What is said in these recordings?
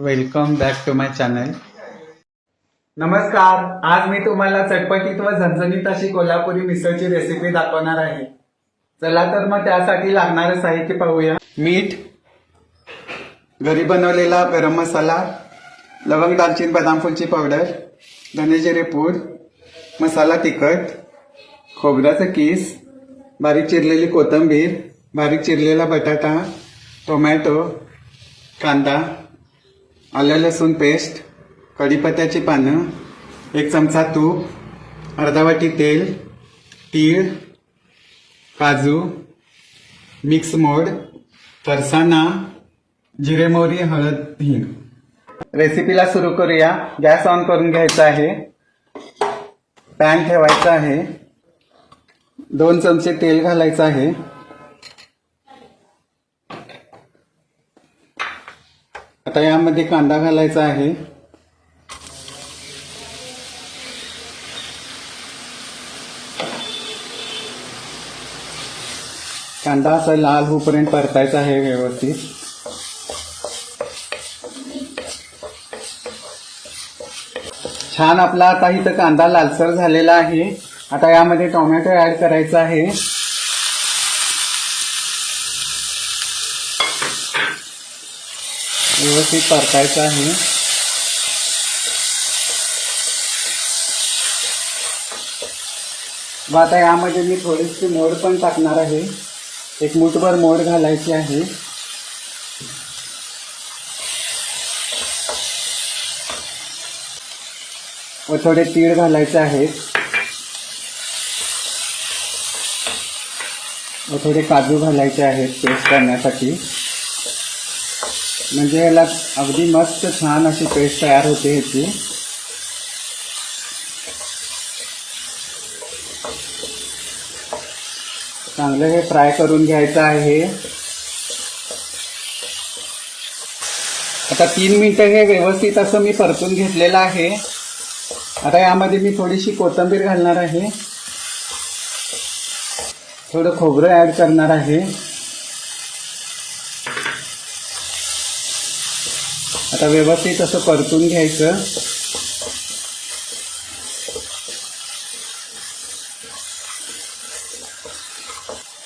Welcome back to my channel. नमस्कार. आज मी तुम्हाला चटपटीत व झणझणीत अशी कोल्हापुरी मिसळची रेसिपी दाखवणार आहे. चला तर मग त्यासाठी लागणारे साहित्य पाहूया. मीठ, घरी बनवलेला गरम मसाला, लवंग दालचीन बदाम फुलची पावडर, धने जिरे पूड, मसाला तिखट, खोबऱ्याचं किस, बारीक चिरलेली कोथिंबीर, बारीक चिरलेला बटाटा, टोमॅटो, कांदा, आलं लसूण पेस्ट, कढीपत्त्याची पानं, 1 चमचा तूप, अर्धा वाटी तेल, तीळ, काजू, मिक्स मोड, फरसाणा, जिरे मोहरी, हळद, हिंग. रेसिपीला सुरू करूया. गॅस ऑन करून घ्यायचा आहे. पॅन ठेवायचा आहे. 2 चमचे तेल घालायचं आहे. आता यामध्ये कांदा घालायचा आहे. कांदा असा लाल होईपर्यंत परतायचा आहे व्यवस्थित. छान आपला आता इथं कांदा लालसर झालेला आहे. आता यामध्ये टोमॅटो ऍड करायचा आहे. व्यवस्थित परतायचं आहे. व आता यामध्ये मी थोडीशी मोड पण टाकणार आहे. 1 मूठभर मोड घालायची आहे. व थोडे तीळ घालायचे आहेत. व थोडे काजू घालायचे आहेत पेस्ट करण्यासाठी. म्हणजे याला अगदी मस्त छान अशी पेस्ट तयार होते ह्याची. चांगलं हे फ्राय करून घ्यायचं आहे. आता 3 मिनिटं हे व्यवस्थित असं मी परतून घेतलेलं आहे. आता यामध्ये मी थोडीशी कोथिंबीर घालणार आहे. थोडं खोबरं ऍड करणार आहे. आता व्यवस्थित असं परतून घ्यायचं.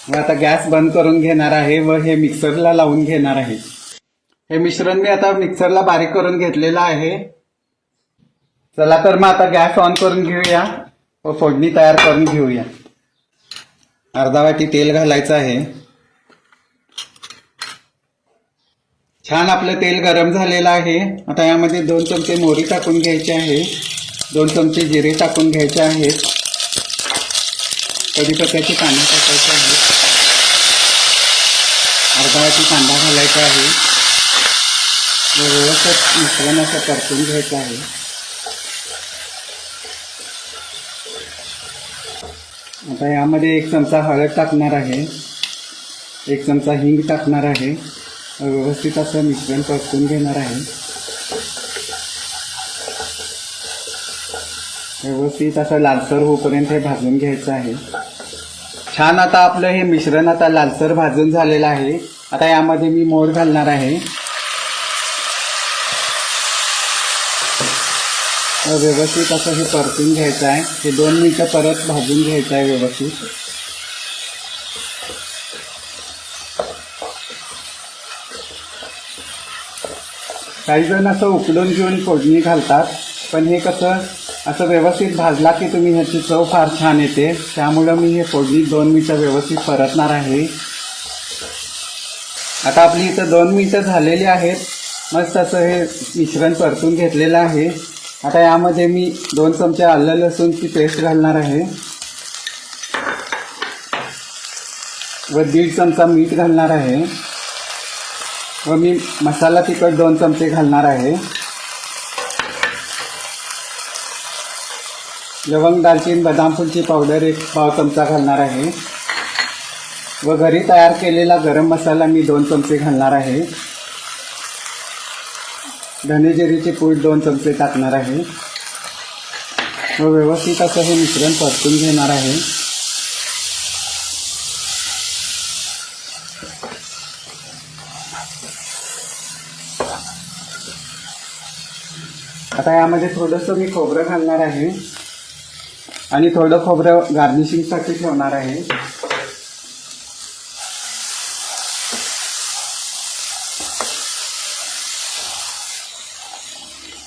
व आता गॅस बंद करून घेणार आहे व हे मिक्सरला लावून घेणार आहे. हे मिश्रण मी आता मिक्सरला बारीक करून घेतलेलं आहे. चला तर मग आता गॅस ऑन करून घेऊया व फोडणी तयार करून घेऊया. अर्धा वाटी तेल घालायचं आहे. छान आपलं तेल गरम झालेलं आहे. आता यामध्ये 2 चमचे मोहरी टाकून घ्यायची आहे. 2 चमचे जिरे टाकून घ्यायचे आहेत. कढीपत्त्याची पानं टाकायची आहेत. अर्धा वाटी कांदा घालायचा आहे. व्यवस्थित मिश्रण असं परतून घ्यायचं आहे. आता यामध्ये 1 चमचा हळद टाकणार आहे. 1 चमचा हिंग टाकणार आहे. व्यवस्थित असं मिश्रण परतून घेणार आहे. व्यवस्थित असं लालसर होईपर्यंत हे भाजून घ्यायचं आहे. छान आता आपलं हे मिश्रण आता लालसर भाजून झालेलं आहे. आता यामध्ये मी मोड घालणार आहे. व्यवस्थित असं हे परतून घ्यायचं आहे. हे 2 मिनिटं परत भाजून घ्यायचं आहे व्यवस्थित. काही जण असं उकळून घेऊन फोडणी घालतात, पण हे कसं असं व्यवस्थित भाजला की तुम्ही ह्याची चव फार छान येते. त्यामुळं मी हे फोडणी 2 मिनिटं व्यवस्थित परतणार आहे. आता आपली इथं 2 मिनिटं झालेली आहेत. मस्त असं हे मिश्रण परतून घेतलेलं आहे. आता यामध्ये मी 2 चमचे आलं लसूणची पेस्ट घालणार आहे व 1.5 चमचा मीठ घालणार आहे. व मी मसाला तिखट 2 चमचे घालणार आहे. लवंग दालचीन बदाम फुलची पावडर 1 पाव चमचा घालणार आहे. व घरी तयार केलेला गरम मसाला मी 2 चमचे घालणार आहे. धने जिरीची पूड 2 चमचे टाकणार आहे. व व्यवस्थित असं हे मिश्रण परतून घेणार आहे. आता यामध्ये थोडंसं मी खोबरं घालणार आहे आणि थोडं खोबरं गार्निशिंगसाठी ठेवणार आहे.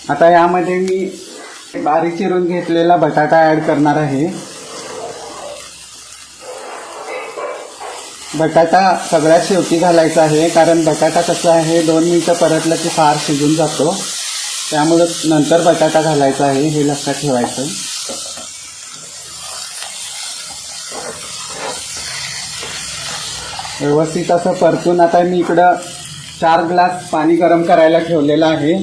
आता यामध्ये मी बारीक चिरून घेतलेला बटाटा ऍड करणार आहे. बटाटा सगळ्यात शेवटी घालायचा आहे, कारण बटाटा कसा आहे 2 मिनिटं परतलं की फार शिजून जातो, त्यामुळं नंतर बटाटा घालायचा आहे, हे लक्षात ठेवायचं. व्यवस्थित असं परतून आता मी इकडं 4 ग्लास पाणी गरम करायला ठेवलेलं आहे.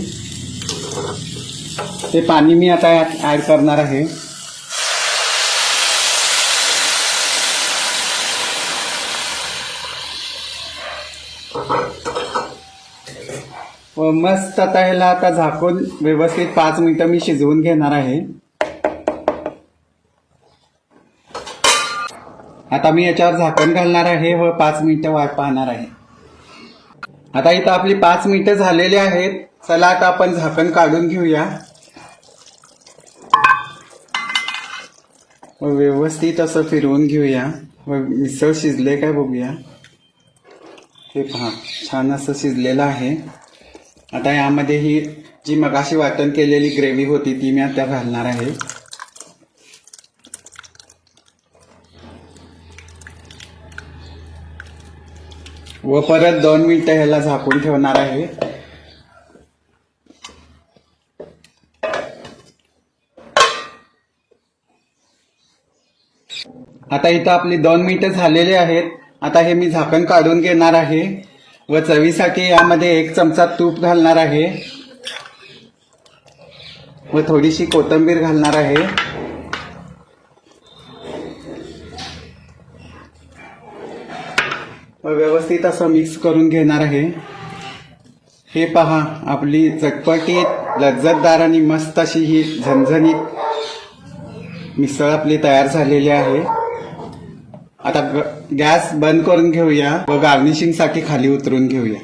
ते पाणी मी आता यात ऍड करणार आहे. व मस्त आता ह्याला आता झाकून व्यवस्थित 5 मिनिटं मी शिजवून घेणार आहे. आता मी याच्यावर झाकण घालणार आहे व 5 मिनिटं वाट पाहणार आहे. आता इथं आपली 5 मिनिटं झालेली आहेत. चला आता आपण झाकण काढून घेऊया व व्यवस्थित असं फिरवून घेऊया व मिसळ शिजले काय बघूया. हे पहा, छान असं शिजलेलं आहे. आता यामध्ये ही जी मगाशी वाटण केलेली ग्रेव्ही होती ती मी आता घालणार आहे. व परत 2 मिनिटं ह्याला झाकून ठेवणार आहे. आता इथं आपली 2 मिनिटं झालेली आहेत. आता हे मी झाकण काढून घेणार आहे व चवीसाठी यामध्ये 1 चमचा तूप घालणार आहे व थोडीशी कोथिंबीर घालणार आहे. व व्यवस्थित असं मिक्स करून घेणार आहे. हे पहा, आपली चटपटीत लज्जतदार आणि मस्त अशी ही झणझणीत मिसळ आपली तयार झालेली आहे. आता गॅस बंद करून घेऊया व गार्निशिंगसाठी खाली उतरून घेऊया.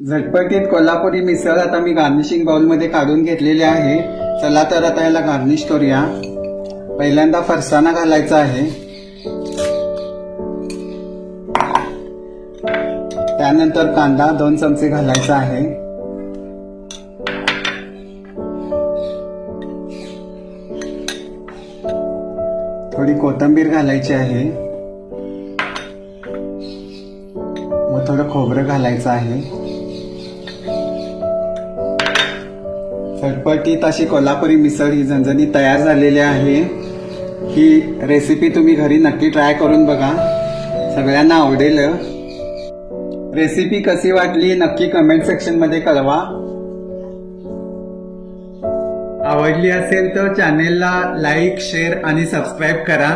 झटपटीत कोल्हापुरी मिसळ आता मी गार्निशिंग बाउलमध्ये काढून घेतलेली आहे. चला तर आता याला गार्निश करूया. पहिल्यांदा फरसाणा घालायचा आहे, त्यानंतर कांदा 2 चमचे घालायचा आहे. थोडी कोथिंबीर घालायची आहे व थोडं खोबरं घालायचं आहे. चटपटीत अशी कोल्हापुरी मिसळ ही झणझणीत तयार झालेली आहे. ही रेसिपी तुम्ही घरी नक्की ट्राय करून बघा, सगळ्यांना आवडेल. रेसिपी कशी वाटली नक्की कमेंट सेक्शन मध्ये कळवा. आवडली असेल तर चॅनेलला लाईक, शेअर आणि सबस्क्राईब करा.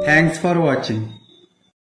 Thanks for watching.